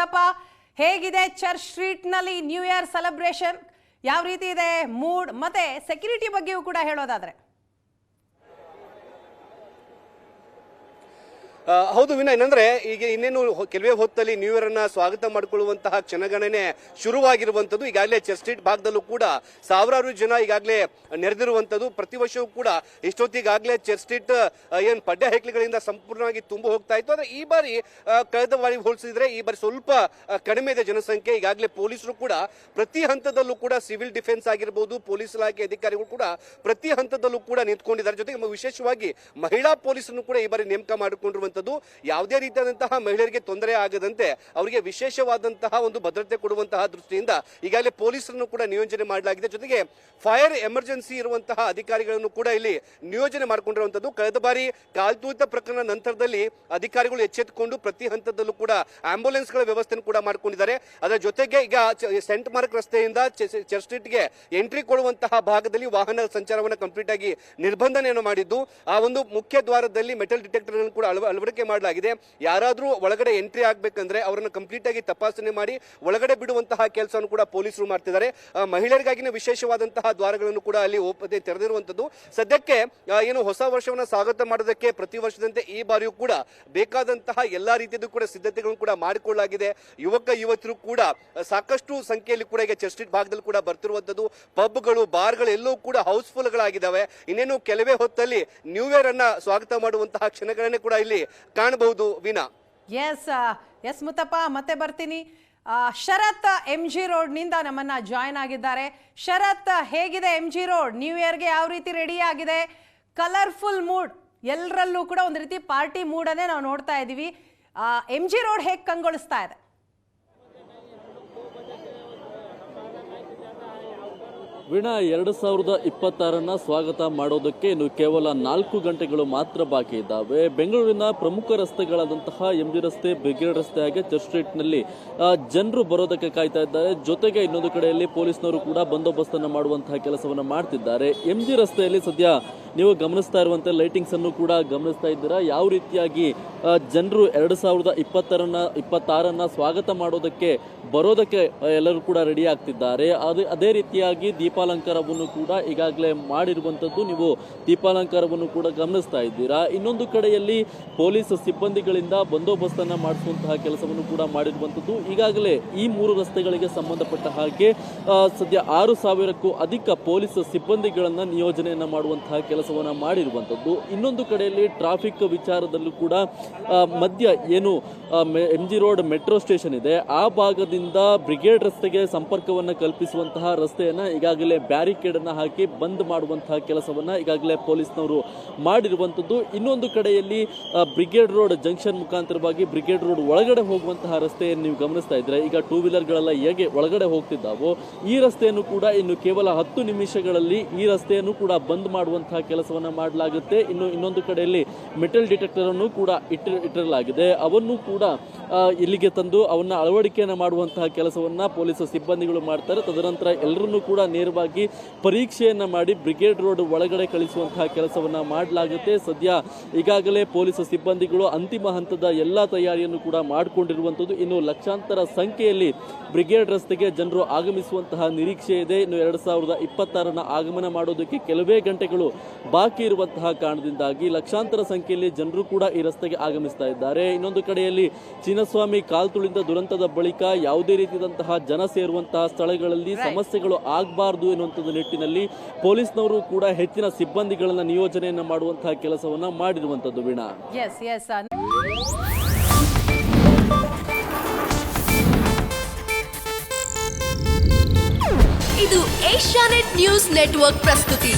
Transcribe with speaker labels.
Speaker 1: ಮುತ್ತಪ್ಪ, ಹೇಗಿದೆ church street ನಲ್ಲಿ new year celebration? ಯಾವ ರೀತಿ ಇದೆ ಮೂಡ್? ಮತ್ತೆ ಸೆಕ್ಯೂರಿಟಿ ಬಗ್ಗೆಯೂ ಕೂಡ ಹೇಳೋದಾದ್ರೆ.
Speaker 2: ಹೌದು ವಿನಯ್, ಏನಂದ್ರೆ ಈಗ ಇನ್ನೇನು ಕೆಲವೇ ಹೊತ್ತಲ್ಲಿ ನ್ಯೂ ಇಯರ್ ಅನ್ನ ಸ್ವಾಗತ ಮಾಡಿಕೊಳ್ಳುವಂತಹ ಕ್ಷಣಗಣನೆ ಶುರುವಾಗಿರುವಂತದ್ದು. ಈಗಾಗಲೇ ಚರ್ಚ್ ಸ್ಟ್ರೀಟ್ ಭಾಗದಲ್ಲೂ ಕೂಡ ಸಾವಿರಾರು ಜನ ಈಗಾಗಲೇ ನೆರೆದಿರುವಂತದ್ದು. ಪ್ರತಿ ವರ್ಷವೂ ಕೂಡ ಇಷ್ಟೊತ್ತಿಗಾಗಲೇ ಚರ್ಚ್ ಸ್ಟ್ರೀಟ್ ಏನ್ ಪಡ್ಡೆ ಹೈಕ್ಲಿಗಳಿಂದ ಸಂಪೂರ್ಣವಾಗಿ ತುಂಬ ಹೋಗ್ತಾ ಇತ್ತು. ಆದ್ರೆ ಈ ಬಾರಿ ಕಳೆದ ಬಾರಿ ಹೋಲಿಸಿದ್ರೆ ಈ ಬಾರಿ ಸ್ವಲ್ಪ ಕಡಿಮೆ ಇದೆ ಜನಸಂಖ್ಯೆ. ಈಗಾಗಲೇ ಪೊಲೀಸರು ಕೂಡ ಪ್ರತಿ ಹಂತದಲ್ಲೂ ಕೂಡ ಸಿವಿಲ್ ಡಿಫೆನ್ಸ್ ಆಗಿರ್ಬೋದು, ಪೊಲೀಸ್ ಇಲಾಖೆ ಅಧಿಕಾರಿಗಳು ಕೂಡ ಪ್ರತಿ ಹಂತದಲ್ಲೂ ಕೂಡ ನಿಂತ್ಕೊಂಡಿದ್ದಾರೆ. ಜೊತೆಗೆ ವಿಶೇಷವಾಗಿ ಮಹಿಳಾ ಪೊಲೀಸನ್ನು ಕೂಡ ಈ ಬಾರಿ ನೇಮಕ ಮಾಡಿಕೊಂಡಿರುವಂತದ್ದು. ಯಾವುದೇ ರೀತಿಯಾದಂತಹ ಮಹಿಳೆಯರಿಗೆ ತೊಂದರೆ ಆಗದಂತೆ ಅವರಿಗೆ ವಿಶೇಷವಾದಂತಹ ಒಂದು ಭದ್ರತೆ ಕೊಡುವಂತಹ ದೃಷ್ಟಿಯಿಂದ ಈಗಾಗಲೇ ಪೊಲೀಸರನ್ನು ಕೂಡ ನಿಯೋಜನೆ ಮಾಡಲಾಗಿದೆ. ಜೊತೆಗೆ ಫೈರ್ ಎಮರ್ಜೆನ್ಸಿ ಇರುವಂತಹ ಅಧಿಕಾರಿಗಳನ್ನು ಕೂಡ ಇಲ್ಲಿ ನಿಯೋಜನೆ ಮಾಡಿಕೊಂಡಿರುವಂತದ್ದು. ಕಳೆದ ಬಾರಿ ಕಾಲ್ತೂತ ಪ್ರಕರಣ ನಂತರದಲ್ಲಿ ಅಧಿಕಾರಿಗಳು ಎಚ್ಚೆತ್ತುಕೊಂಡು ಪ್ರತಿ ಹಂತದಲ್ಲೂ ಕೂಡ ಆಂಬ್ಯುಲೆನ್ಸ್ಗಳ ವ್ಯವಸ್ಥೆಯನ್ನು ಕೂಡ ಮಾಡಿಕೊಂಡಿದ್ದಾರೆ. ಅದರ ಜೊತೆಗೆ ಈಗ ಸೆಂಟ್ ಮಾರ್ಕ್ ರಸ್ತೆಯಿಂದ ಚರ್ಚ್ ಸ್ಟ್ರೀಟ್ಗೆ ಎಂಟ್ರಿ ಕೊಡುವಂತಹ ಭಾಗದಲ್ಲಿ ವಾಹನ ಸಂಚಾರವನ್ನು ಕಂಪ್ಲೀಟ್ ಆಗಿ ನಿರ್ಬಂಧನೆಯನ್ನು ಮಾಡಿದ್ದು, ಆ ಒಂದು ಮುಖ್ಯ ದ್ವಾರದಲ್ಲಿ ಮೆಟಲ್ ಡಿಟೆಕ್ಟರ್ ಕೂಡ ಅಳವಡಿಕೆ ಮಾಡಲಾಗಿದೆ. ಯಾರಾದರೂ ಒಳಗಡೆ ಎಂಟ್ರಿ ಆಗಬೇಕಂದ್ರೆ ಅವರನ್ನು ಕಂಪ್ಲೀಟ್ ಆಗಿ ತಪಾಸಣೆ ಮಾಡಿ ಒಳಗಡೆ ಬಿಡುವಂತಹ ಕೆಲಸವನ್ನು ಕೂಡ ಪೊಲೀಸರು ಮಾಡ್ತಿದ್ದಾರೆ. ಮಹಿಳೆಯರಿಗಾಗಿನ ವಿಶೇಷವಾದಂತಹ ದ್ವಾರಗಳನ್ನು ಕೂಡ ಅಲ್ಲಿ ತೆರೆದಿರುವಂತದ್ದು. ಸದ್ಯಕ್ಕೆ ಏನು ಹೊಸ ವರ್ಷವನ್ನು ಸ್ವಾಗತ ಮಾಡೋದಕ್ಕೆ ಪ್ರತಿ ವರ್ಷದಂತೆ ಈ ಬಾರಿಯೂ ಕೂಡ ಬೇಕಾದಂತಹ ಎಲ್ಲಾ ರೀತಿಯದ್ದು ಕೂಡ ಸಿದ್ಧತೆಗಳನ್ನು ಕೂಡ ಮಾಡಿಕೊಳ್ಳಲಾಗಿದೆ. ಯುವಕ ಯುವತಿಯರು ಕೂಡ ಸಾಕಷ್ಟು ಸಂಖ್ಯೆಯಲ್ಲಿ ಕೂಡ ಈಗ ಚರ್ಚ್ ಸ್ಟ್ರೀಟ್ ಭಾಗದಲ್ಲಿ ಕೂಡ ಬರ್ತಿರುವಂತದ್ದು. ಪಬ್ಗಳು, ಬಾರ್ಗಳು ಎಲ್ಲವೂ ಕೂಡ ಹೌಸ್ಫುಲ್ ಗಳಾಗಿದ್ದಾವೆ. ಇನ್ನೇನು ಕೆಲವೇ ಹೊತ್ತಲ್ಲಿ ನ್ಯೂ ಇಯರ್ ಅನ್ನ ಸ್ವಾಗತ ಮಾಡುವಂತಹ ಕ್ಷಣಗಳನ್ನೇ ಕೂಡ ಇಲ್ಲಿ ಕಾಣಬಹುದು. ವೀಣಾ,
Speaker 1: ಎಸ್ ಮುತ್ತಪ್ಪ, ಮತ್ತೆ ಬರ್ತೀನಿ. ಶರತ್ MG ರೋಡ್ ನಿಂದ ನಮ್ಮನ್ನ ಜಾಯ್ನ್ ಆಗಿದ್ದಾರೆ. ಶರತ್, ಹೇಗಿದೆ MG ರೋಡ್? ನ್ಯೂ ಇಯರ್ಗೆ ಯಾವ ರೀತಿ ರೆಡಿ ಆಗಿದೆ? ಕಲರ್ಫುಲ್ ಮೂಡ್, ಎಲ್ಲರಲ್ಲೂ ಕೂಡ ಒಂದು ರೀತಿ ಪಾರ್ಟಿ ಮೂಡ್ ಅನ್ನೇ ನಾವು ನೋಡ್ತಾ ಇದೀವಿ. MG ರೋಡ್ ಹೇಗೆ ಕಂಗೊಳಿಸ್ತಾ ಇದೆ?
Speaker 3: ವೀಣಾ, 2026 ಸ್ವಾಗತ ಮಾಡೋದಕ್ಕೆ ಇನ್ನು ಕೇವಲ 4 ಗಂಟೆಗಳು ಮಾತ್ರ ಬಾಕಿ ಇದ್ದಾವೆ. ಬೆಂಗಳೂರಿನ ಪ್ರಮುಖ ರಸ್ತೆಗಳಾದಂತಹ MG ರಸ್ತೆ, ಬ್ರಿಗೇಡ್ ರಸ್ತೆ ಹಾಗೆ ಚರ್ಚ್ ಸ್ಟ್ರೀಟ್ ನಲ್ಲಿ ಜನರು ಬರೋದಕ್ಕೆ ಕಾಯ್ತಾ ಇದ್ದಾರೆ. ಜೊತೆಗೆ ಇನ್ನೊಂದು ಕಡೆಯಲ್ಲಿ ಪೊಲೀಸ್ನವರು ಕೂಡ ಬಂದೋಬಸ್ತನ್ನು ಮಾಡುವಂತಹ ಕೆಲಸವನ್ನ ಮಾಡ್ತಿದ್ದಾರೆ. MG ರಸ್ತೆಯಲ್ಲಿ ಸದ್ಯ ನೀವು ಗಮನಿಸ್ತಾ ಇರುವಂತೆ ಲೈಟಿಂಗ್ಸ್ ಅನ್ನು ಕೂಡ ಗಮನಿಸ್ತಾ ಇದ್ದೀರಾ. ಯಾವ ರೀತಿಯಾಗಿ ಜನರು 2026 ಸ್ವಾಗತ ಮಾಡೋದಕ್ಕೆ ಬರೋದಕ್ಕೆ ಎಲ್ಲರೂ ಕೂಡ ರೆಡಿ ಆಗ್ತಿದ್ದಾರೆ. ಅದೇ ರೀತಿಯಾಗಿ ದೀಪಾಲಂಕಾರವನ್ನು ಕೂಡ ಈಗಾಗಲೇ ಮಾಡಿರುವಂತದ್ದು ನೀವು ದೀಪಾಲಂಕಾರವನ್ನು ಕೂಡ ಗಮನಿಸ್ತಾ ಇದ್ದೀರಾ. ಇನ್ನೊಂದು ಕಡೆಯಲ್ಲಿ ಪೊಲೀಸ್ ಸಿಬ್ಬಂದಿಗಳಿಂದ ಬಂದೋಬಸ್ತನ್ನ ಮಾಡಿಸುವಂತಹ ಕೆಲಸವನ್ನು ಕೂಡ ಮಾಡಿರುವಂತದ್ದು. ಈಗಾಗಲೇ ಈ 3 ರಸ್ತೆಗಳಿಗೆ ಸಂಬಂಧಪಟ್ಟ ಹಾಗೆ ಸದ್ಯ 6,000ಕ್ಕೂ ಅಧಿಕ ಪೊಲೀಸ್ ಸಿಬ್ಬಂದಿಗಳನ್ನ ನಿಯೋಜನೆಯನ್ನ ಮಾಡುವಂತಹ ಕೆಲಸವನ್ನ ಮಾಡಿರುವಂತದ್ದು. ಇನ್ನೊಂದು ಕಡೆಯಲ್ಲಿ ಟ್ರಾಫಿಕ್ ವಿಚಾರದಲ್ಲೂ ಕೂಡ ಮಧ್ಯ ಏನು MG ರೋಡ್ ಮೆಟ್ರೋ ಸ್ಟೇಷನ್ ಇದೆ, ಆ ಭಾಗದಿಂದ ಬ್ರಿಗೇಡ್ ರಸ್ತೆಗೆ ಸಂಪರ್ಕವನ್ನ ಕಲ್ಪಿಸುವಂತಹ ರಸ್ತೆಯನ್ನ ಈಗಾಗಲೇ ಬ್ಯಾರಿಕೇಡ್ ಅನ್ನ ಹಾಕಿ ಬಂದ್ ಮಾಡುವಂತಹ ಕೆಲಸವನ್ನ ಈಗಾಗಲೇ ಪೊಲೀಸ್ನವರು ಮಾಡಿರುವಂತದ್ದು. ಇನ್ನೊಂದು ಕಡೆಯಲ್ಲಿ ಬ್ರಿಗೇಡ್ ರೋಡ್ ಜಂಕ್ಷನ್ ಮುಖಾಂತರವಾಗಿ ಬ್ರಿಗೇಡ್ ರೋಡ್ ಒಳಗಡೆ ಹೋಗುವಂತಹ ರಸ್ತೆಯನ್ನು ನೀವು ಗಮನಿಸ್ತಾ ಇದ್ರೆ, ಈಗ 2 ವೀಲರ್ಗಳೆಲ್ಲ ಹೇಗೆ ಒಳಗಡೆ ಹೋಗ್ತಿದ್ದಾವೋ ಈ ರಸ್ತೆಯನ್ನು ಕೂಡ ಇನ್ನು ಕೇವಲ 10 ನಿಮಿಷಗಳಲ್ಲಿ ಈ ರಸ್ತೆಯನ್ನು ಕೂಡ ಬಂದ್ ಮಾಡುವಂತಹ ಕೆಲಸವನ್ನ ಮಾಡಲಾಗುತ್ತೆ. ಇನ್ನೊಂದು ಕಡೆಯಲ್ಲಿ ಮೆಟಲ್ ಡಿಟೆಕ್ಟರ್ ಅನ್ನು ಕೂಡ ಇಟ್ಟಿರಲಾಗಿದೆ. ಅವನ್ನು ಕೂಡ ಇಲ್ಲಿಗೆ ತಂದು ಅವನ್ನ ಅಳವಡಿಕೆಯನ್ನು ಮಾಡುವಂತಹ ಕೆಲಸವನ್ನ ಪೊಲೀಸ್ ಸಿಬ್ಬಂದಿಗಳು ಮಾಡ್ತಾರೆ. ತದನಂತರ ಎಲ್ಲರನ್ನೂ ಕೂಡ ನೇರವಾಗಿ ಪರೀಕ್ಷೆಯನ್ನ ಮಾಡಿ ಬ್ರಿಗೇಡ್ ರೋಡ್ ಒಳಗಡೆ ಕಳಿಸುವಂತಹ ಕೆಲಸವನ್ನ ಮಾಡಲಾಗುತ್ತೆ. ಸದ್ಯ ಈಗಾಗಲೇ ಪೊಲೀಸ್ ಸಿಬ್ಬಂದಿಗಳು ಅಂತಿಮ ಹಂತದ ಎಲ್ಲಾ ತಯಾರಿಯನ್ನು ಕೂಡ ಮಾಡಿಕೊಂಡಿರುವಂತದ್ದು. ಇನ್ನು ಲಕ್ಷಾಂತರ ಸಂಖ್ಯೆಯಲ್ಲಿ ಬ್ರಿಗೇಡ್ ರಸ್ತೆಗೆ ಜನರು ಆಗಮಿಸುವಂತಹ ನಿರೀಕ್ಷೆ ಇದೆ. ಇನ್ನು 2026 ಆಗಮನ ಮಾಡೋದಕ್ಕೆ ಕೆಲವೇ ಗಂಟೆಗಳು ಬಾಕಿ ಇರುವಂತಹ ಕಾರಣದಿಂದಾಗಿ ಲಕ್ಷಾಂತರ ಸಂಖ್ಯೆಯಲ್ಲಿ ಜನರು ಕೂಡ ಈ ರಸ್ತೆಗೆ ಆಗಮಿಸ್ತಾ ಇದ್ದಾರೆ. ಇನ್ನೊಂದು ಕಡೆಯಲ್ಲಿ ಚಿನ್ನಸ್ವಾಮಿ ಕಾಲ್ತುಳಿಂದ ದುರಂತದ ಬಳಿಕ ಯಾವುದೇ ರೀತಿಯಾದಂತಹ ಜನ ಸೇರುವಂತಹ ಸ್ಥಳಗಳಲ್ಲಿ ಸಮಸ್ಯೆಗಳು ಆಗಬಾರದು ಎನ್ನುವಂತಹ ನಿಟ್ಟಿನಲ್ಲಿ ಪೊಲೀಸ್ನವರು ಕೂಡ ಹೆಚ್ಚಿನ ಸಿಬ್ಬಂದಿಗಳನ್ನ ನಿಯೋಜನೆಯನ್ನ ಮಾಡುವಂತಹ ಕೆಲಸವನ್ನ ಮಾಡಿರುವಂತದ್ದು. ವೀಣಾ,
Speaker 4: ಇದು ಏಷ್ಯಾನೆಟ್ ನ್ಯೂಸ್ ನೆಟ್ವರ್ಕ್ ಪ್ರಸ್ತುತಿ.